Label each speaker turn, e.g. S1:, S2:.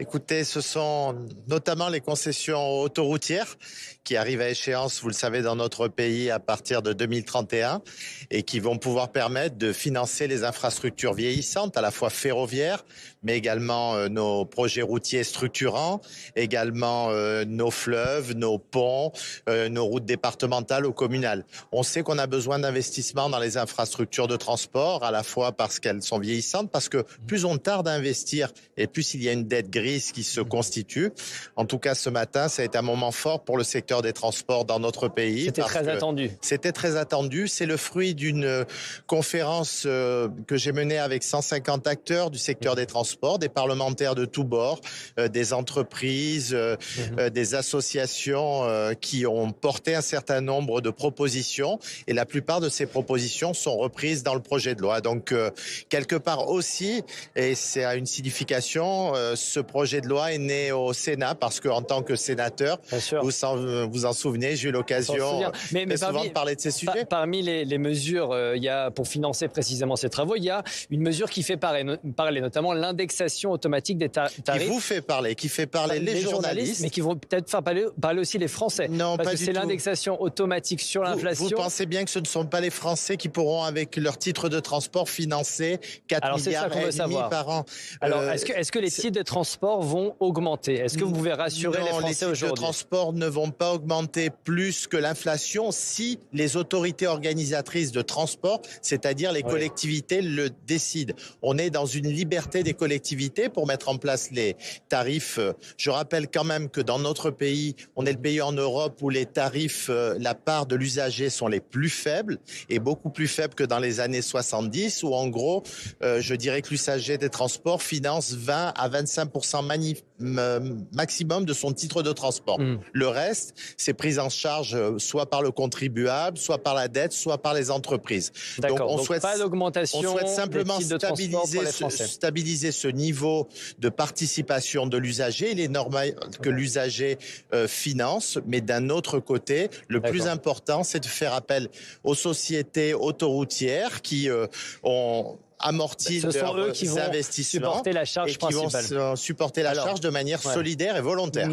S1: Écoutez, ce sont notamment les concessions autoroutières qui arrivent à échéance, vous le savez, dans notre pays à partir de 2031 et qui vont pouvoir permettre de financer les infrastructures vieillissantes, à la fois ferroviaires, mais également nos projets routiers structurants, également nos fleuves, nos ponts, nos routes départementales ou communales. On sait qu'on a besoin d'investissements dans les infrastructures de transport, à la fois parce qu'elles sont vieillissantes, parce que plus on tarde à investir et plus il y a une dette grise qui se constitue. En tout cas, ce matin, ça a été un moment fort pour le secteur des transports dans notre pays.
S2: C'était très attendu.
S1: C'était très attendu. C'est le fruit d'une conférence que j'ai menée avec 150 acteurs du secteur des transports, des parlementaires de tous bords, des entreprises, des associations qui ont porté un certain nombre de propositions. Et la plupart de ces propositions sont reprises dans le projet de loi. Donc, quelque part aussi, et c'est à une signification, ce projet de loi est né au Sénat parce qu'en tant que sénateur, vous en souvenez, j'ai eu l'occasion souvent de parler de ces sujets.
S2: Parmi les mesures, il y a, pour financer précisément ces travaux, il y a une mesure qui fait parler notamment l'indexation automatique des tarifs.
S1: Qui vous fait parler, qui fait parler les journalistes.
S2: Mais qui vont peut-être faire parler aussi les Français.
S1: Non,
S2: parce
S1: pas
S2: que
S1: du
S2: c'est
S1: tout.
S2: l'indexation automatique sur l'inflation.
S1: Vous pensez bien que ce ne sont pas les Français qui pourront, avec leur titre de transport, financer 4 milliards et demi par an.
S2: Alors, est-ce que les titres de transport vont augmenter? Est-ce que vous pouvez rassurer les Français aujourd'hui?
S1: Les titres de transport ne vont pas augmenter plus que l'inflation si les autorités organisatrices de transport, c'est-à-dire les collectivités, le décident. On est dans une liberté des collectivités pour mettre en place les tarifs. Je rappelle quand même que dans notre pays, on est le pays en Europe où les tarifs, la part de l'usager sont les plus faibles et beaucoup plus faibles que dans les années 70 où en gros, je dirais que l'usager des transports finance 20 à 25% maximum de son titre de transport. Le reste, c'est pris en charge soit par le contribuable, soit par la dette, soit par les entreprises.
S2: Donc pas d'augmentation.
S1: On souhaite simplement
S2: des titres de transport pour les Français.
S1: stabiliser ce niveau de participation de l'usager. Il est normal que l'usager finance, mais d'un autre côté, le plus important, c'est de faire appel aux sociétés autoroutières qui ont amorti leurs investissements
S2: supporter la charge
S1: et qui vont supporter la charge de manière solidaire et volontaire.